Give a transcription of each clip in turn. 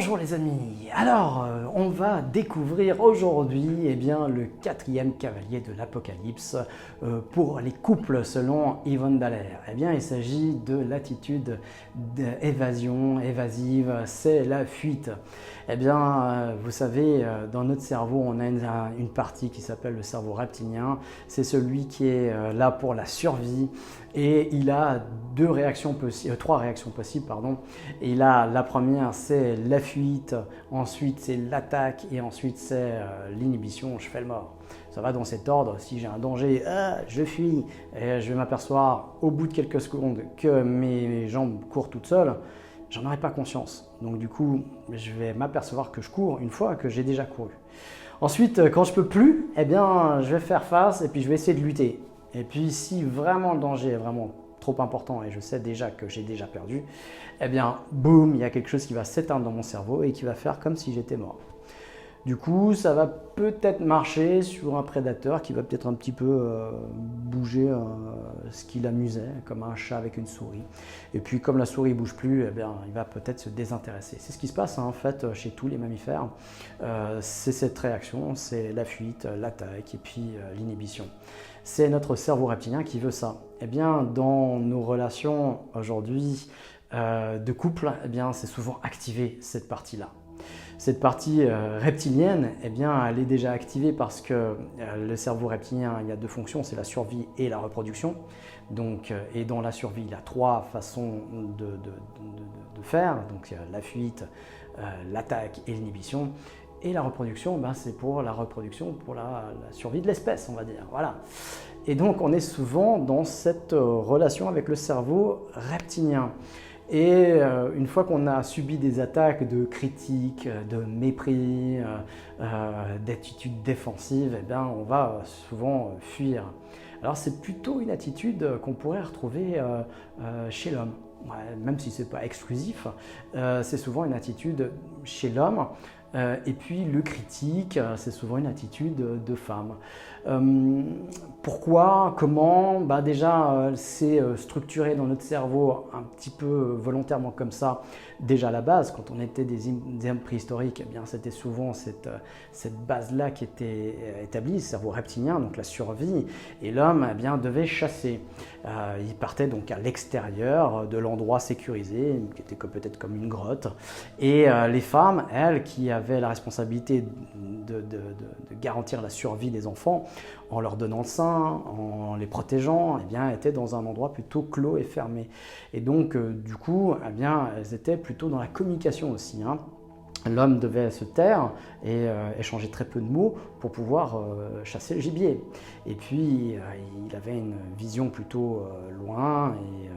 Bonjour les amis, alors on va découvrir aujourd'hui le quatrième cavalier de l'Apocalypse pour les couples selon Yvonne Dallaire. Il s'agit de l'attitude d'évasion, évasive, c'est la fuite. Vous savez, dans notre cerveau, on a une partie qui s'appelle le cerveau reptilien, c'est celui qui est là pour la survie et il a trois réactions possibles. Et là, la première, c'est la fuite, ensuite c'est l'attaque et ensuite c'est l'inhibition, je fais le mort. Ça va dans cet ordre. Si j'ai un danger, je fuis et je vais m'apercevoir au bout de quelques secondes que mes jambes courent toutes seules, j'en aurai pas conscience. Donc du coup, je vais m'apercevoir que je cours une fois que j'ai déjà couru. Ensuite, quand je peux plus, je vais faire face et puis je vais essayer de lutter. Et puis si vraiment le danger est vraiment trop important et je sais déjà que j'ai déjà perdu, boum, il y a quelque chose qui va s'éteindre dans mon cerveau et qui va faire comme si j'étais mort. Du coup, ça va peut-être marcher sur un prédateur qui va peut-être un petit peu bouger ce qui l'amusait, comme un chat avec une souris. Et puis, comme la souris ne bouge plus, il va peut-être se désintéresser. C'est ce qui se passe en fait chez tous les mammifères. C'est cette réaction, c'est la fuite, l'attaque et puis l'inhibition. C'est notre cerveau reptilien qui veut ça. Dans nos relations aujourd'hui de couple, c'est souvent activé cette partie-là. Cette partie reptilienne, elle est déjà activée parce que le cerveau reptilien, il y a deux fonctions, c'est la survie et la reproduction. Donc, et dans la survie, il y a trois façons de faire. Donc, la fuite, l'attaque et l'inhibition. Et la reproduction, c'est pour la reproduction, pour la survie de l'espèce, on va dire. Voilà. Et donc, on est souvent dans cette relation avec le cerveau reptilien. Et une fois qu'on a subi des attaques de critiques, de mépris, d'attitudes défensives, on va souvent fuir. Alors c'est plutôt une attitude qu'on pourrait retrouver chez l'homme. Même si ce n'est pas exclusif, c'est souvent une attitude chez l'homme. Et puis le critique, c'est souvent une attitude de femme. Pourquoi? Comment? Déjà, c'est structuré dans notre cerveau un petit peu volontairement comme ça. Déjà à la base, quand on était des hommes préhistoriques, c'était souvent cette base-là qui était établie, le cerveau reptilien, donc la survie. Et l'homme devait chasser. Il partait donc à l'extérieur de l'endroit sécurisé, qui était peut-être comme une grotte. Et les femmes, elles, qui avaient la responsabilité de garantir la survie des enfants, en leur donnant le sein, en les protégeant, étaient dans un endroit plutôt clos et fermé. Et donc, du coup, elles étaient plutôt dans la communication aussi. L'homme devait se taire et échanger très peu de mots pour pouvoir chasser le gibier. Et puis, il avait une vision plutôt loin et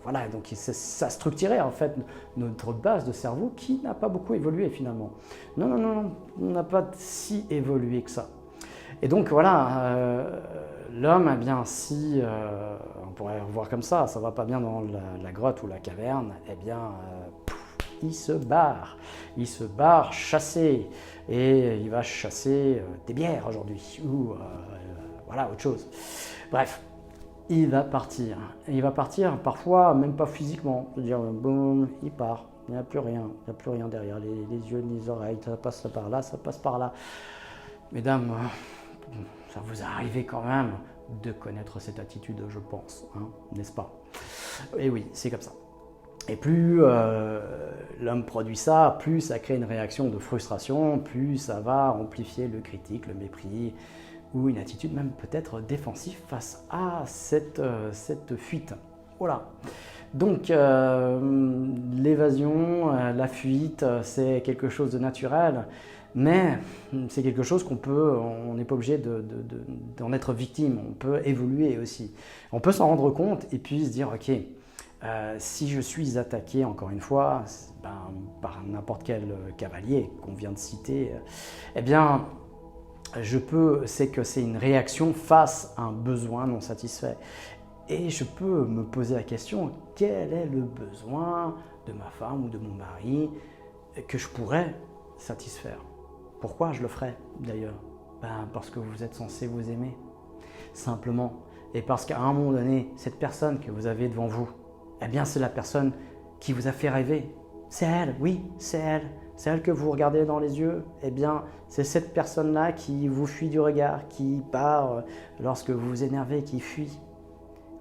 voilà, donc ça structurait en fait notre base de cerveau qui n'a pas beaucoup évolué finalement. Non, on n'a pas si évolué que ça. Et donc voilà, l'homme, si on pourrait revoir comme ça va pas bien dans la grotte ou la caverne, il se barre chasser et il va chasser des bières aujourd'hui ou voilà autre chose. Bref. Il va partir. Et il va partir parfois même pas physiquement. C'est-à-dire, boum, il part. Il n'y a plus rien. Il n'y a plus rien derrière. Les yeux, les oreilles, ça passe par là, ça passe par là. Mesdames, ça vous est arrivé quand même de connaître cette attitude, je pense. N'est-ce pas? Et oui, c'est comme ça. Et plus l'homme produit ça, plus ça crée une réaction de frustration, plus ça va amplifier le critique, le mépris, ou une attitude même peut-être défensive face à cette fuite. Voilà. Donc l'évasion, la fuite, c'est quelque chose de naturel, mais c'est quelque chose on n'est pas obligé d'en être victime, on peut évoluer aussi. On peut s'en rendre compte et puis se dire, ok, si je suis attaqué, encore une fois, par n'importe quel cavalier qu'on vient de citer, c'est que c'est une réaction face à un besoin non satisfait. Et je peux me poser la question, quel est le besoin de ma femme ou de mon mari que je pourrais satisfaire? Pourquoi je le ferais d'ailleurs? Parce que vous êtes censé vous aimer, simplement. Et parce qu'à un moment donné, cette personne que vous avez devant vous, c'est la personne qui vous a fait rêver. c'est elle, oui, c'est elle. C'est elle que vous regardez dans les yeux. Eh bien, c'est cette personne-là qui vous fuit du regard, qui part lorsque vous vous énervez, qui fuit.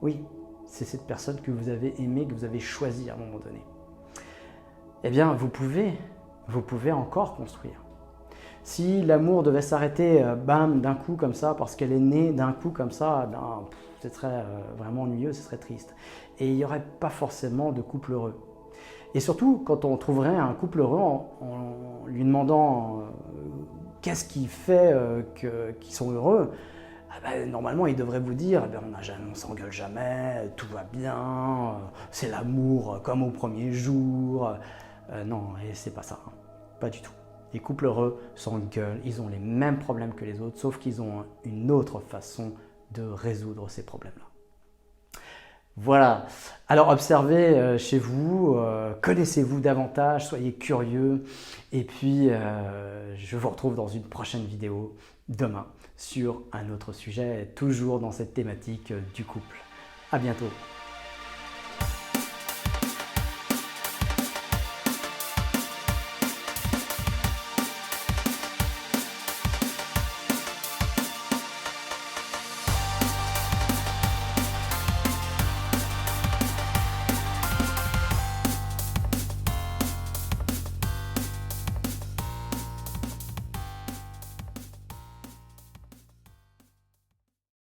Oui, c'est cette personne que vous avez aimée, que vous avez choisie à un moment donné. Eh bien, vous pouvez encore construire. Si l'amour devait s'arrêter, bam, d'un coup comme ça, parce qu'elle est née d'un coup comme ça, ben, ce serait vraiment ennuyeux, ce serait triste. Et il n'y aurait pas forcément de couple heureux. Et surtout, quand on trouverait un couple heureux en lui demandant qu'est-ce qui fait qu'ils sont heureux, normalement, il devrait vous dire on s'engueule jamais, tout va bien, c'est l'amour comme au premier jour. Non, et c'est pas ça, hein. Pas du tout. Les couples heureux s'engueulent, ils ont les mêmes problèmes que les autres, sauf qu'ils ont une autre façon de résoudre ces problèmes-là. Voilà, alors observez chez vous, connaissez-vous davantage, soyez curieux, et puis je vous retrouve dans une prochaine vidéo demain sur un autre sujet, toujours dans cette thématique du couple. À bientôt.